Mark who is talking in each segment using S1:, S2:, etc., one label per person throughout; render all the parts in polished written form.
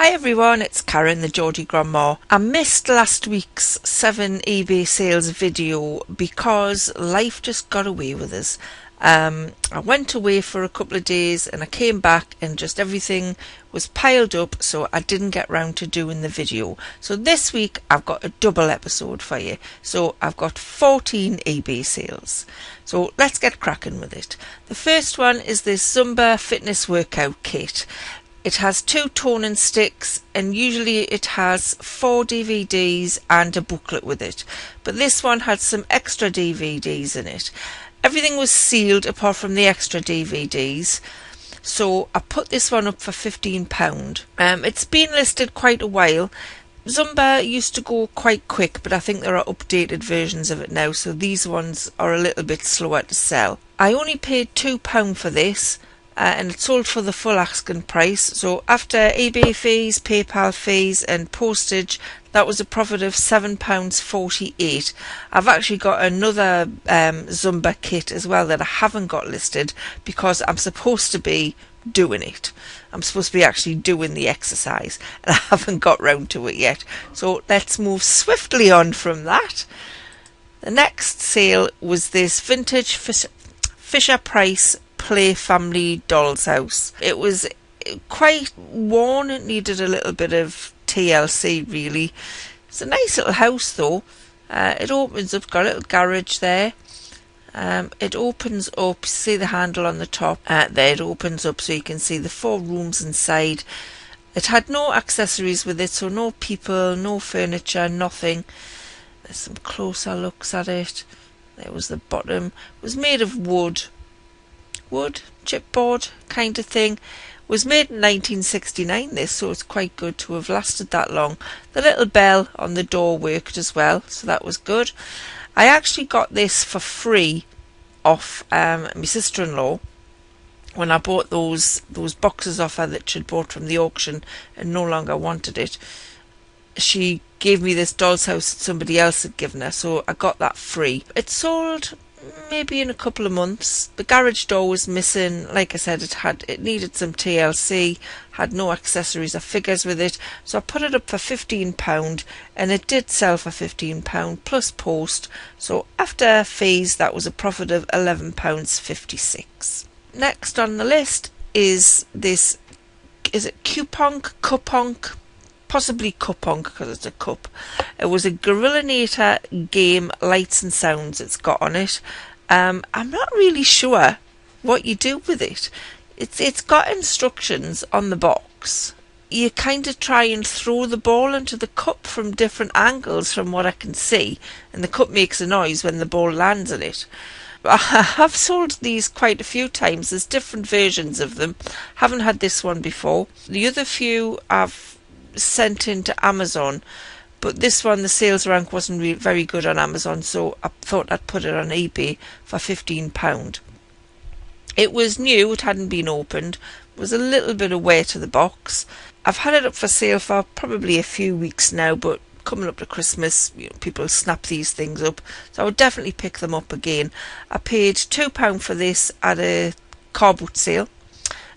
S1: Hi everyone, it's Karen, the Geordie Grandma. I missed last week's 7 eBay sales video because life just got away with us. I went away for a couple of days and I came back and just everything was piled up, so I didn't get round to doing the video. So this week I've got a double episode for you. So I've got 14 eBay sales. So let's get cracking with it. The first one is this Zumba fitness workout kit. It has 2 toning sticks and usually it has 4 DVDs and a booklet with it. But this one had some extra DVDs in it. Everything was sealed apart from the extra DVDs. So I put this one up for £15. It's been listed quite a while. Zumba used to go quite quick, but I think there are updated versions of it now, so these ones are a little bit slower to sell. I only paid £2 for this. And it sold for the full asking price. So after eBay fees, PayPal fees and postage, that was a profit of £7.48. I've actually got another Zumba kit as well that I haven't got listed because I'm supposed to be doing it. I'm supposed to be actually doing the exercise and I haven't got round to it yet. So let's move swiftly on from that. The next sale was this vintage Fisher-Price Play Family Doll's House. It was quite worn, it needed a little bit of TLC really. It's a nice little house though. It opens up, got a little garage there. It opens up, see the handle on the top, there it opens up so you can see the 4 rooms inside. It had no accessories with it, so no people, no furniture, nothing. There's some closer looks at it. There was the bottom. It was made of wood, chipboard kind of thing. Was made in 1969 this, so it's quite good to have lasted that long. The little bell on the door worked as well, so that was good. I actually got this for free off my sister-in-law when I bought those boxes off her that she'd bought from the auction and no longer wanted it. She gave me this doll's house that somebody else had given her, so I got that free. It sold maybe in a couple of months. The garage door was missing. Like I said, it needed some TLC, had no accessories or figures with it, so I put it up for £15 and it did sell for £15 plus post. So after fees that was a profit of £11.56. Next on the list is this, is it Cupong? Possibly Cupong because it's a cup. It was a Gorilla Nita game lights and sounds it's got on it. I'm not really sure what you do with it. It's got instructions on the box. You kind of try and throw the ball into the cup from different angles from what I can see, and the cup makes a noise when the ball lands in it. I have sold these quite a few times. There's different versions of them. Haven't had this one before. The other few I've sent into Amazon, but this one the sales rank wasn't really very good on Amazon, so I thought I'd put it on eBay for £15. It was new, it hadn't been opened, was a little bit of wear to the box. I've had it up for sale for probably a few weeks now, but coming up to Christmas, people snap these things up, so I would definitely pick them up again. I paid £2 for this at a car boot sale,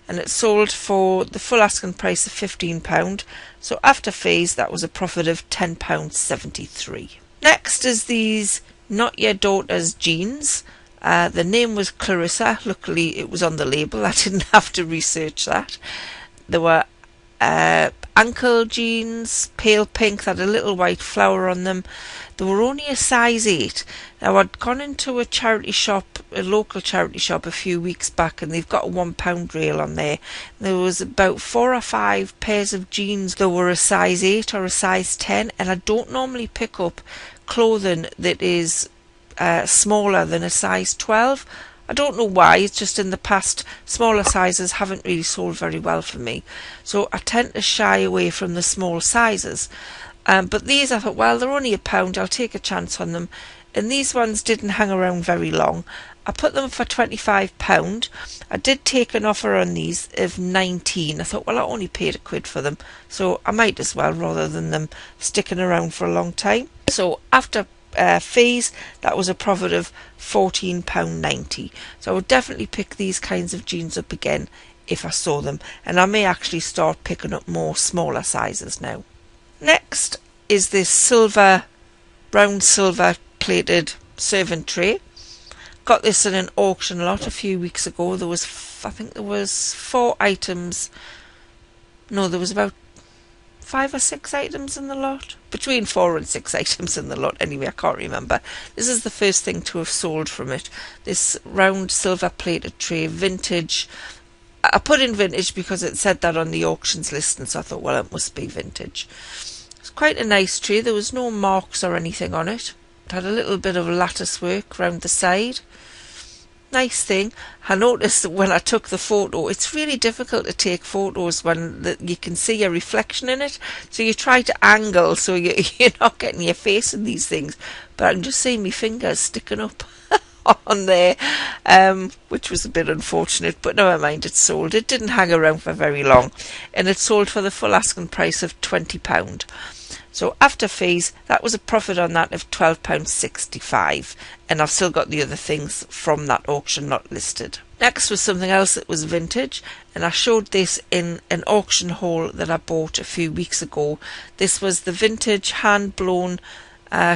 S1: and it sold for the full asking price of £15. So after fees that was a profit of £10.73. Next is these Not Your Daughter's jeans. The name was Clarissa. Luckily it was on the label. I didn't have to research that. There were ankle jeans, pale pink, that had a little white flower on them. They were only a size 8. Now I'd gone into a charity shop, a local charity shop a few weeks back, and they've got a £1 rail on there. There was about 4 or 5 pairs of jeans that were a size 8 or a size 10, and I don't normally pick up clothing that is smaller than a size 12. I don't know why, it's just in the past smaller sizes haven't really sold very well for me, so I tend to shy away from the small sizes. But these I thought, well, they're only £1, I'll take a chance on them, and these ones didn't hang around very long. I put them for £25. I did take an offer on these of £19. I thought, well, I only paid £1 for them, so I might as well rather than them sticking around for a long time. So after fees that was a profit of £14.90. So I would definitely pick these kinds of jeans up again if I saw them, and I may actually start picking up more smaller sizes now. Next is this round silver plated serving tray. Got this in an auction lot a few weeks ago. There was, I think there was 4 items. No, there was about 5 or 6 items in the lot. Between 4 and 6 items in the lot. Anyway, I can't remember. This is the first thing to have sold from it. This round silver plated tray, vintage. I put in vintage because it said that on the auctions listing, so I thought, well, it must be vintage. It's quite a nice tray. There was no marks or anything on it. It had a little bit of lattice work round the side. Nice thing. I noticed that when I took the photo, it's really difficult to take photos when you can see a reflection in it. So you try to angle so you're not getting your face in these things. But I can just see my fingers sticking up on there, which was a bit unfortunate. But never mind, it sold. It didn't hang around for very long. And it sold for the full asking price of £20. So after fees, that was a profit on that of £12.65, and I've still got the other things from that auction not listed. Next was something else that was vintage, and I showed this in an auction haul that I bought a few weeks ago. This was the vintage hand-blown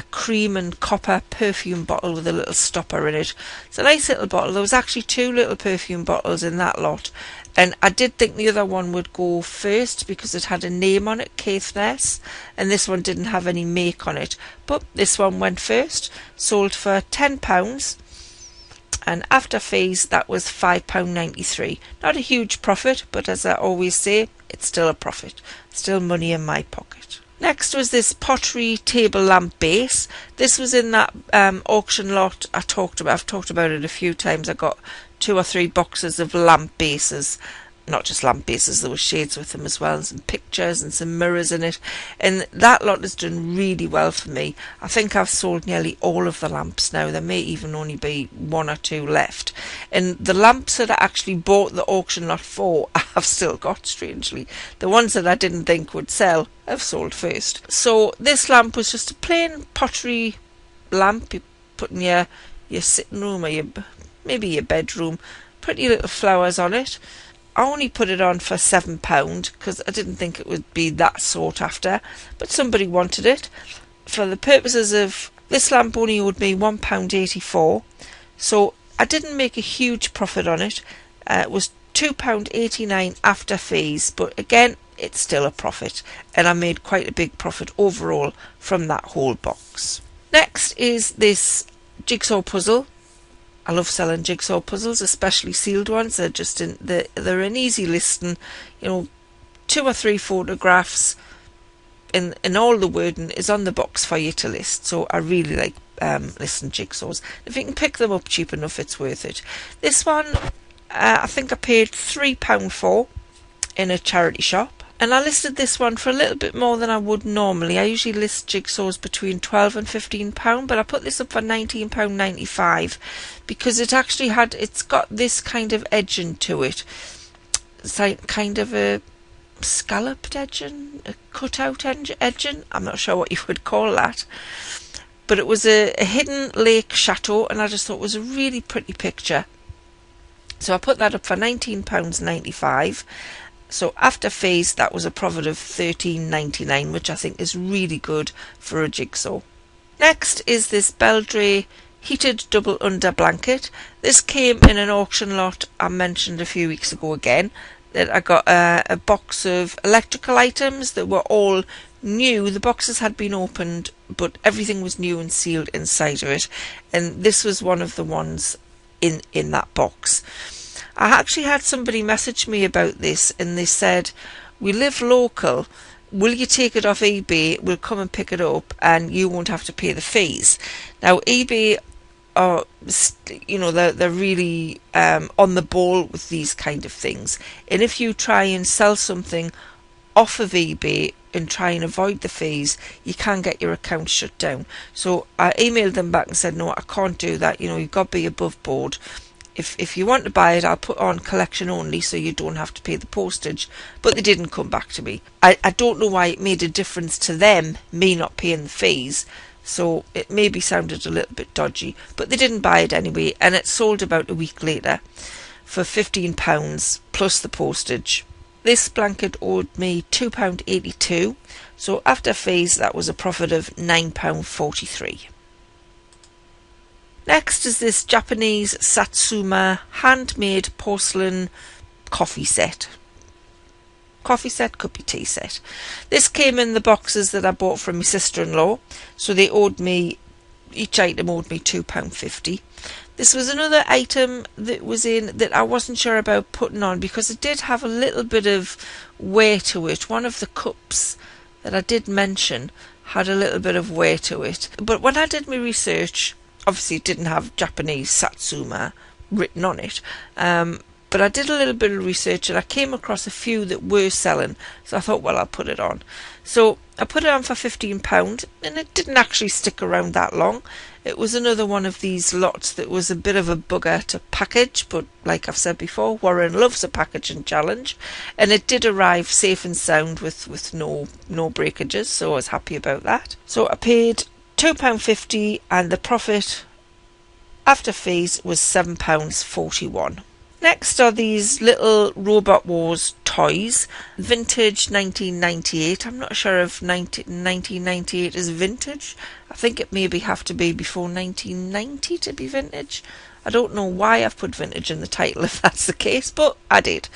S1: cream and copper perfume bottle with a little stopper in it. It's a nice little bottle. There was actually 2 little perfume bottles in that lot, and I did think the other one would go first because it had a name on it, Caithness, and this one didn't have any make on it. But this one went first, sold for £10, and after fees that was £5.93. Not a huge profit, but as I always say, it's still a profit. Still money in my pocket. Next was this Pottery table lamp base. This was in that auction lot I've talked about it a few times. I got 2 or 3 boxes of lamp bases. Not just lamp bases, there were shades with them as well, and some pictures and some mirrors in it. And that lot has done really well for me. I think I've sold nearly all of the lamps now. There may even only be 1 or 2 left. And the lamps that I actually bought the auction lot for, I've still got, strangely. The ones that I didn't think would sell, I've sold first. So this lamp was just a plain pottery lamp you put in your sitting room or maybe your bedroom. Pretty little flowers on it. I only put it on for £7 because I didn't think it would be that sought after, but somebody wanted it. For the purposes of this lamp only owed me £1.84, so I didn't make a huge profit on it. It was £2.89 after fees, but again, it's still a profit, and I made quite a big profit overall from that whole box. Next is this jigsaw puzzle. I love selling jigsaw puzzles, especially sealed ones. They're an easy listing, 2 or 3 photographs, and all the wording is on the box for you to list. So I really like listing jigsaws. If you can pick them up cheap enough, it's worth it. This one, I think I paid £3 for in a charity shop. And I listed this one for a little bit more than I would normally. I usually list jigsaws between £12 and £15, but I put this up for £19.95 because it's got this kind of edging to it. It's like kind of a scalloped edging, a cut-out edging. I'm not sure what you would call that. But it was a hidden lake chateau, and I just thought it was a really pretty picture. So I put that up for £19.95. So after fees, that was a profit of £13.99, which I think is really good for a jigsaw. Next is this Beldray heated double under blanket. This came in an auction lot I mentioned a few weeks ago again. That I got a box of electrical items that were all new. The boxes had been opened, but everything was new and sealed inside of it. And this was one of the ones in that box. I actually had somebody message me about this, and they said, "We live local, will you take it off eBay? We'll come and pick it up and you won't have to pay the fees." Now eBay are, they're really on the ball with these kind of things, and if you try and sell something off of eBay and try and avoid the fees, you can get your account shut down. So I emailed them back and said, no, I can't do that, you've got to be above board. If you want to buy it, I'll put on collection only so you don't have to pay the postage. But they didn't come back to me. I don't know why it made a difference to them, me not paying the fees. So it maybe sounded a little bit dodgy. But they didn't buy it anyway, and it sold about a week later for £15 plus the postage. This blanket owed me £2.82, so after fees that was a profit of £9.43. Next is this Japanese Satsuma handmade porcelain coffee set. Coffee set, could be tea set. This came in the boxes that I bought from my sister-in-law, so they owed me, each item owed me £2.50. This was another item that was in that I wasn't sure about putting on because it did have a little bit of wear to it. One of the cups that I did mention had a little bit of wear to it. But when I did my research, obviously it didn't have Japanese Satsuma written on it. But I did a little bit of research and I came across a few that were selling. So I thought, well, I'll put it on. So I put it on for £15 and it didn't actually stick around that long. It was another one of these lots that was a bit of a bugger to package, but like I've said before, Warren loves a packaging challenge, and it did arrive safe and sound with no breakages, so I was happy about that. So I paid £2.50 and the profit after fees was £7.41. Next are these little Robot Wars toys, vintage 1998. I'm not sure if 1998 is vintage. I think it maybe have to be before 1990 to be vintage. I don't know why I've put vintage in the title if that's the case, but I did.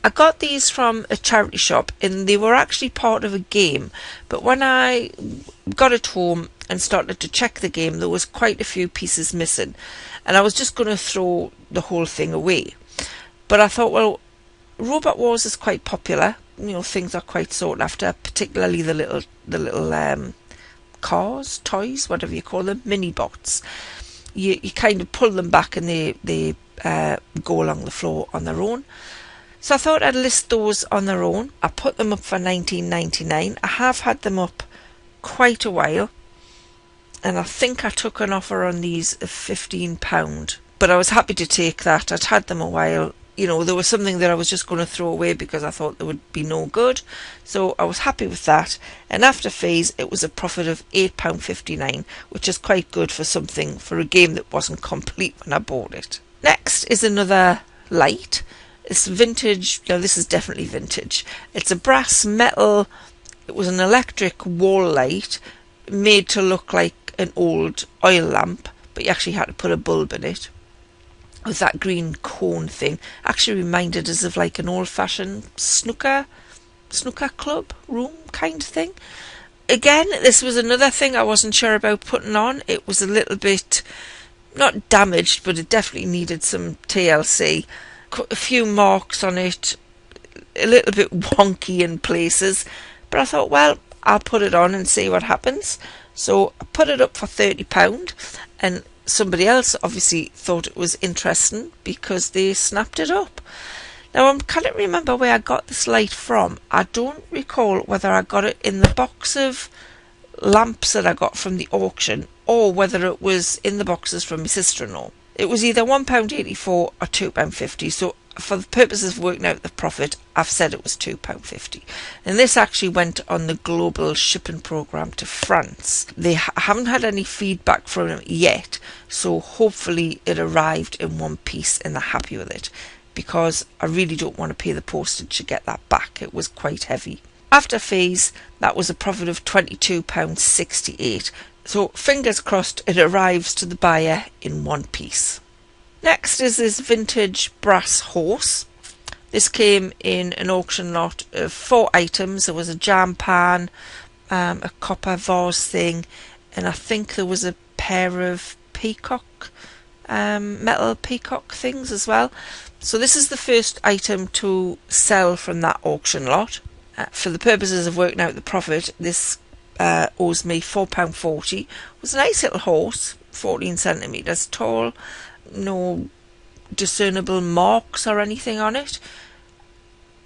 S1: I got these from a charity shop and they were actually part of a game, but when I got it home and started to check the game, there was quite a few pieces missing and I was just going to throw the whole thing away. But I thought, well, Robot Wars is quite popular. You know, things are quite sought after, particularly the little cars, toys, whatever you call them, mini bots. You kind of pull them back and they go along the floor on their own. So I thought I'd list those on their own. I put them up for $19.99. I have had them up quite a while, and I think I took an offer on these of £15. But I was happy to take that. I'd had them a while. You know, there was something that I was just going to throw away because I thought they would be no good. So I was happy with that. And after fees, it was a profit of £8.59, which is quite good for something, for a game that wasn't complete when I bought it. Next is another light. It's vintage. Now, this is definitely vintage. It's a brass metal. It was an electric wall light made to look like an old oil lamp, but you actually had to put a bulb in it. With that green cone thing, actually reminded us of like an old-fashioned snooker club room kind of thing. Again, this was another thing I wasn't sure about putting on. It was a little bit, not damaged, but it definitely needed some TLC. A few marks on it, a little bit wonky in places. But I thought, well, I'll put it on and see what happens. So I put it up for £30 and somebody else obviously thought it was interesting because they snapped it up. Now I can't remember where I got this light from. I don't recall whether I got it in the box of lamps that I got from the auction or whether it was in the boxes from my sister-in-law. It was either £1.84 or £2.50, so for the purposes of working out the profit, I've said it was £2.50. And this actually went on the global shipping programme to France. They haven't had any feedback from them yet, so hopefully it arrived in one piece and they're happy with it, because I really don't want to pay the postage to get that back. It was quite heavy. After fees, that was a profit of £22.68. So fingers crossed it arrives to the buyer in one piece. Next is this vintage brass horse. This came in an auction lot of 4 items. There was a jam pan, a copper vase thing, and I think there was a pair of peacock, metal peacock things as well. So this is the first item to sell from that auction lot. For the purposes of working out the profit, this owes me £4.40. It was a nice little horse, 14 centimetres tall. No discernible marks or anything on it.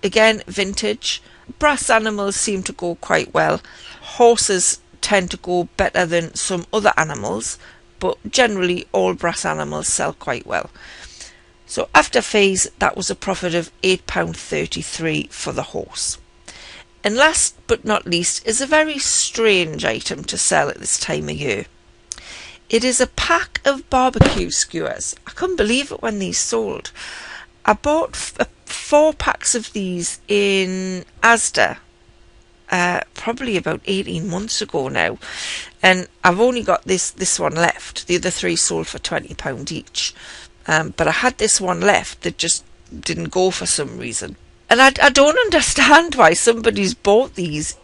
S1: Again, vintage. Brass animals seem to go quite well. Horses tend to go better than some other animals, but generally all brass animals sell quite well. So after fees, that was a profit of £8.33 for the horse. And last but not least is a very strange item to sell at this time of year. It is a pack of barbecue skewers. I couldn't believe it when these sold. I bought 4 packs of these in Asda probably about 18 months ago now, and I've only got this one left. The other 3 sold for £20 each, but I had this one left that just didn't go for some reason, and I don't understand why somebody's bought these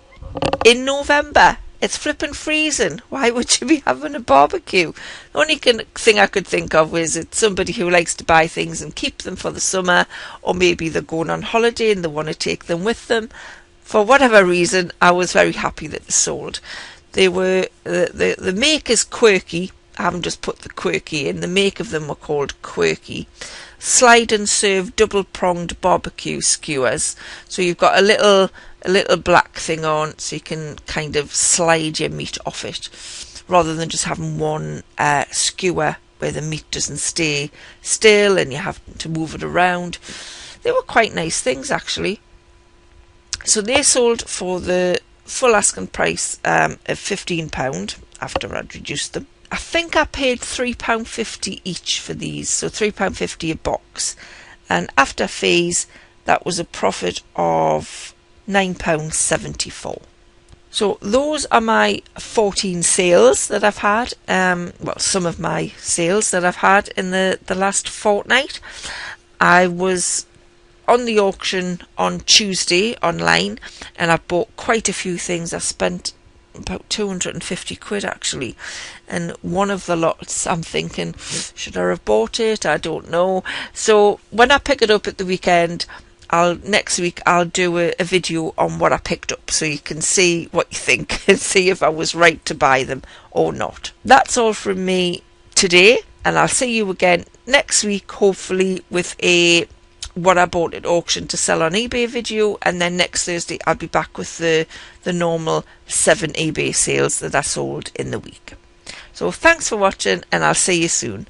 S1: in November. It's flipping freezing. Why would you be having a barbecue? The only thing I could think of is it's somebody who likes to buy things and keep them for the summer, or maybe they're going on holiday and they want to take them with them. For whatever reason, I was very happy that they sold. They were the make is quirky. I haven't just put the quirky in. The make of them were called quirky. Slide and serve double pronged barbecue skewers. So you've got a little black thing on, so you can kind of slide your meat off it, rather than just having one skewer where the meat doesn't stay still and you have to move it around. They were quite nice things, actually. So they sold for the full asking price of £15 after I'd reduced them. I think I paid £3.50 each for these, so £3.50 a box, and after fees that was a profit of £9.74. So those are my 14 sales that I've had, well, some of my sales that I've had in the last fortnight. I was on the auction on Tuesday online, and I bought quite a few things. I spent about 250 quid actually, and one of the lots I'm thinking, should I have bought it? I don't know. So when I pick it up at the weekend, next week I'll do a video on what I picked up, so you can see what you think and see if I was right to buy them or not. That's all from me today, and I'll see you again next week, hopefully with a what I bought at auction to sell on eBay video, and then next Thursday I'll be back with the normal 7 eBay sales that I sold in the week. So thanks for watching, and I'll see you soon.